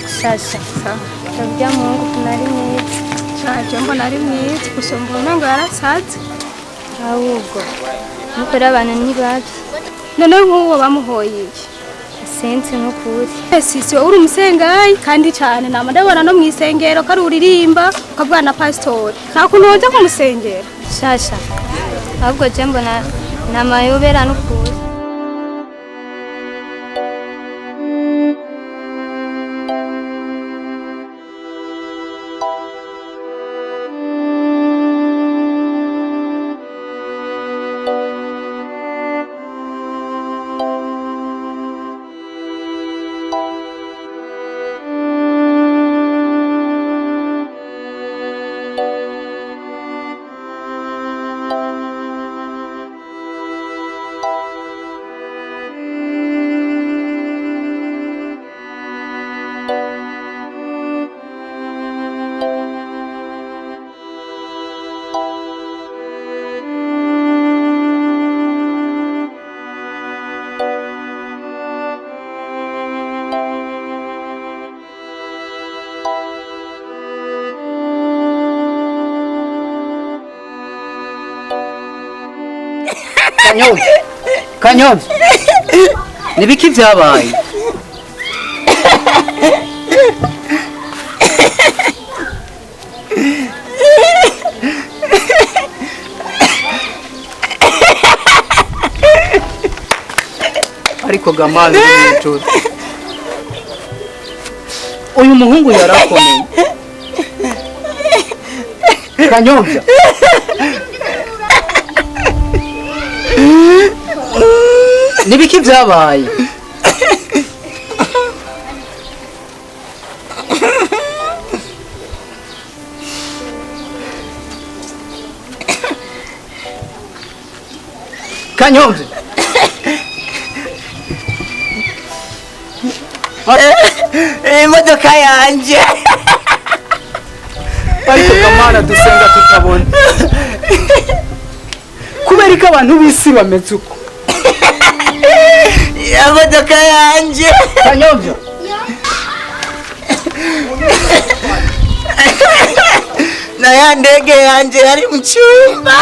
Sasa tabia Mungu kunari mwiza Chaje mbona ari mwiza gusumba umengo yarasaze ahubwo mukora abantu ni babi none nk'uwo bamuhoye iki sense nk'ukuri sisi uri umusengayi kandi cyane nama ndabona no mu isengero ko ari uririmba ukavuga na pastor nta kuntu wajya kumusengera Sasa ahubwo je mbona namayobera n'ukuri Kanyozi nibiki vyabaye ariko gamazi n'icyo uyu muhungu yarakomeye Kanyozi nibiki vyabaye Kanyozi imodoka yanje ariko kamana dusenga tutabona kubera ko abantu b'isi bameze uko imodoka yanje Kanyozi na ya ndege yanje yari mu cyumba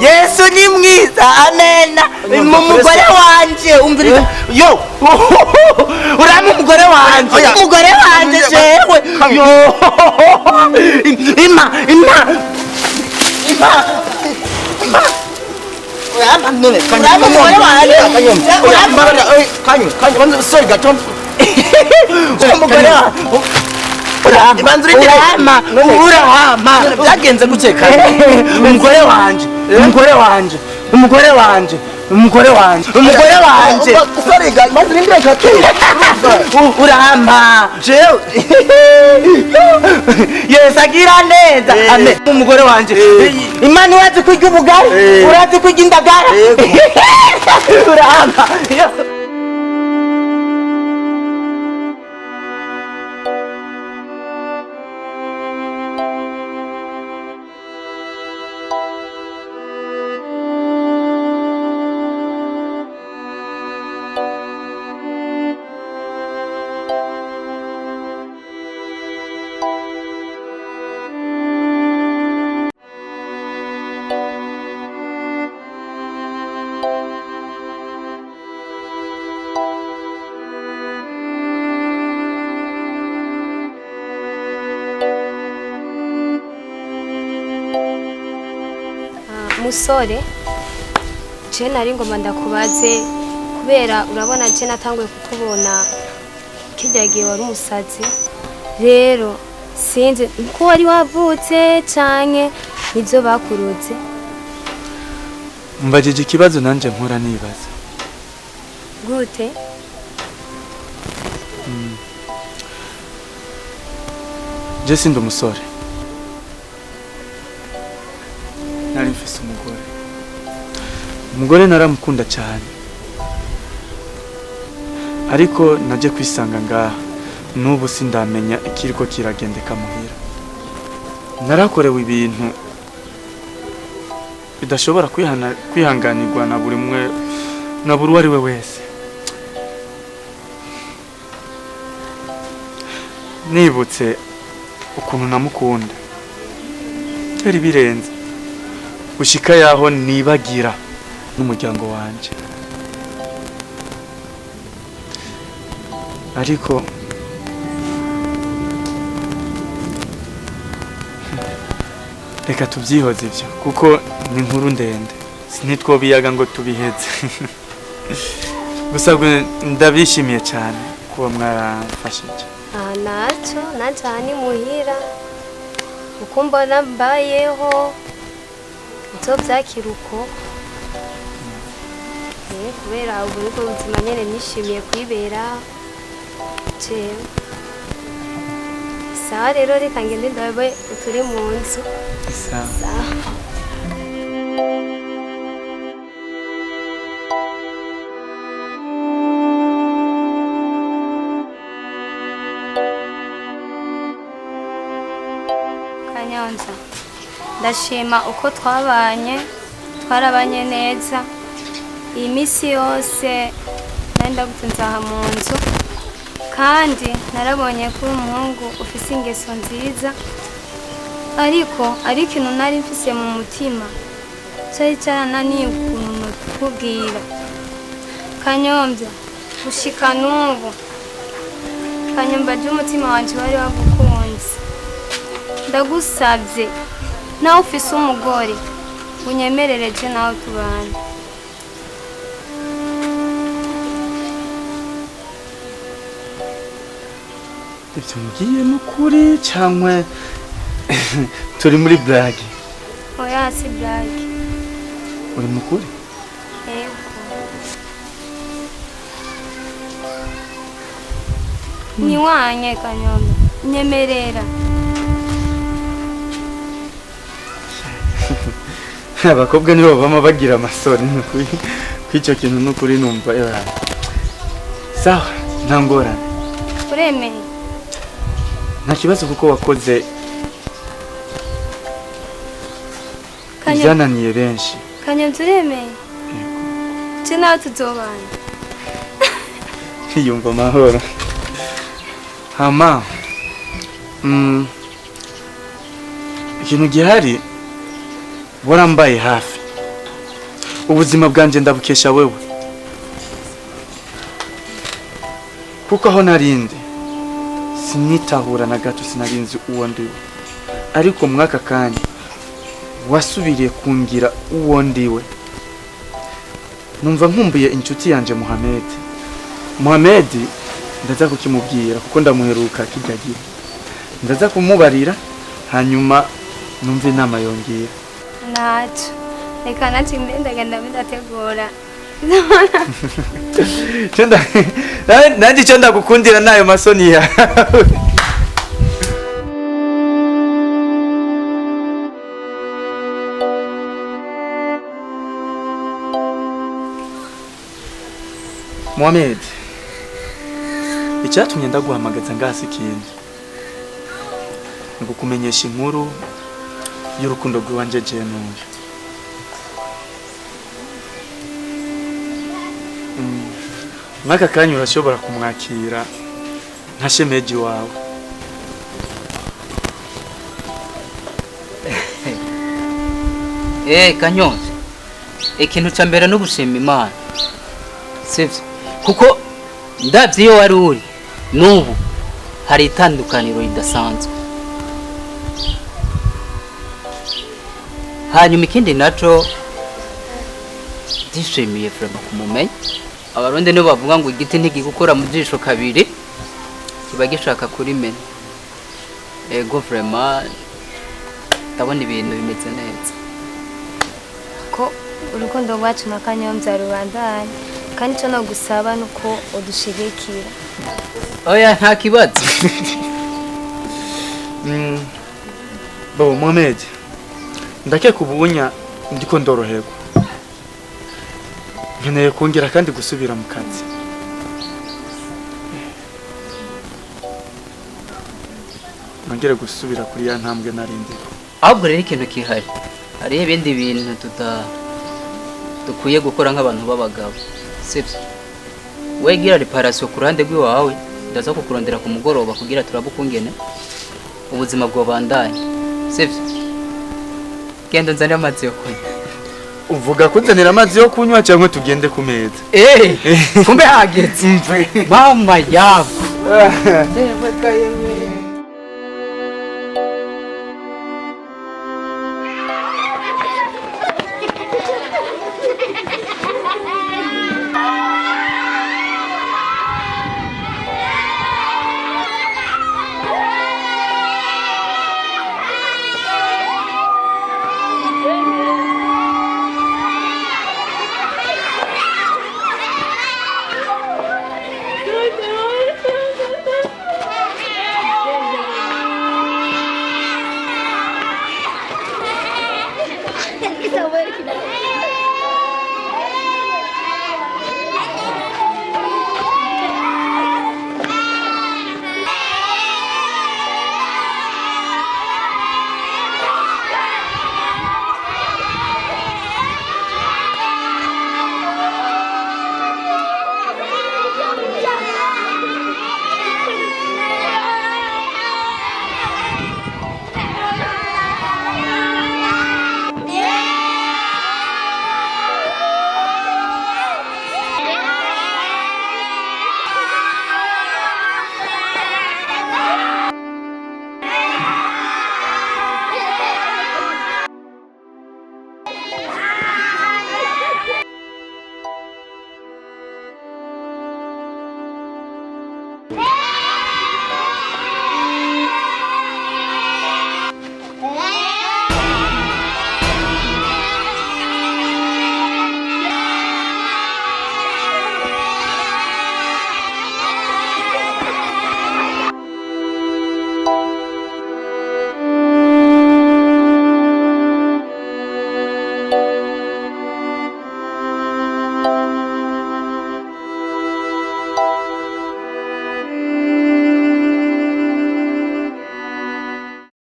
Yesu ni mwiza amena umugore wanje umviriza yo uramu umugore wanje jewe yo ima urama none uramu umugore wanje kanyo banza sorry gato umugore urahama byagenze gukeka umugore wanje sorry guys maze ndire gato urahama jewe yes agira neza ame umugore wanje imana urazi kurya ubugari urazi kurya indagara urahama musore je nari ngoma ndakubaze kubera urabona je natanguye kukubona kijyagiye wari umusazi rero sinzi ko wari wavutse canke nizo bakuruze mbajije ikibazo nanje mpora nibaza gute je sindi umusore nari mfise umugore naramukunda cyane ariko naje kwisanga ngaha n'ubu sindamenya ikiriko kiragendeka muhira narakorewe ibintu bidashobora kwihanganirwa na buri umwe na buri uwo ari we wese nibutse ukuntu namukunda byari birenze gushika yaho nibagira n'umuryango wanje ariko reka tubyihoze ibyo kuko ni inkuru ndende sinitwobiyaga ngo tubiheze gusa ndabishimiye cyane kuba mwaramfashije nacyo najyane muhira uko mbona mbayeho ibyo byakira uko kubera ubu nibwo buzima nyine nishimiye kwibera jewe sawa rero reka ngende ndabe uturi mu nzu sawa Kanyonza ndashima uko twarabanye neza iyi minsi yose nari ndagutunze aha mu nzu kandi narabonye ko uri umuhungu ufise ingeso nziza ariko ikintu nari mfise mu mutima cyari cyarananiye ukuntu kukubwira Kanyombya gushika n'ubu Kanyomba umutima wanje wari wagukunze ndagusabye nawe ufise umugore unyemerere je nawe tubane ibyo ngiye n'ukuri cyangwa turi muri blague oya si blague uri mukuri yego niwanye Kanyomba nyemerera abakobwa nibo bama bagira amasoni n'ukuri kw'icyo kintu n'ukuri numva sawa nta ngorane uremeye nta kibazo kuko wakoze izananiye benshi Kanyomba uremeye je nawe tuzobana yumva amahoro hama ikintu gihari warambaye hafi ubuzima bwanje ndabukesha wewe kuko aho narindi sinitahura na gato sinarinzi uwo ndiwe ariko mwaka kanya wasubiriye kungira uwo ndiwe numva nkumbuye inshuti yanje Mohamed ndaza kukimubwira kuko ndamuheruka kigagira ndaza kumubarira hanyuma numva inama yongera ntacyo reka natsinda ndagenda bidategura nanjye icyo ndagukundira nayo masoni yawe Mohamed icyatumye ndaguhamagaza ngasi ikindi ngukumenyesha inkuru y'urukundo rw'iwanje je n'uyu mwaka kanya urashobora kumwakira nka shemeji wawe Kanyonzi ikintu ca mbere no gushima Imana sivyo kuko ndavye iyo wari uri n'ubu hari itandukaniro ridasanzwe hanyuma ikindi naco ndishimiye vraiment kumumenya abarundi nibo bavuga ngo igiti ntigikukura mu jisho kabiri kiba gishaka kurimena ego vraiment ndabona ibintu bimeze neza ko urukundo rwacu na Kanyombya rubandanye kandi cyo no gusaba nuko udushigikira oya nta kibazo Bo Mohamed ndakeka ubunya ndiko ndoroherwa nkeneye kongera kandi gusubira mu kazi nongere gusubira kuri ya ntambwe narindiko ahubwo rero ikintu kihari hariho ibindi bintu dukwiye gukora nk'abantu b'abagabo sibyo wegira reparation ku ruhande rw'iwawe ndaza kukurondera ku mugoroba kugira turabukungene ubuzima bwobandanye sibyo genda nzane amazi yo kunywa uvuga kunzanira amazi yo kunywa cyangwa tugende ku meza kumbe hageze mama yabo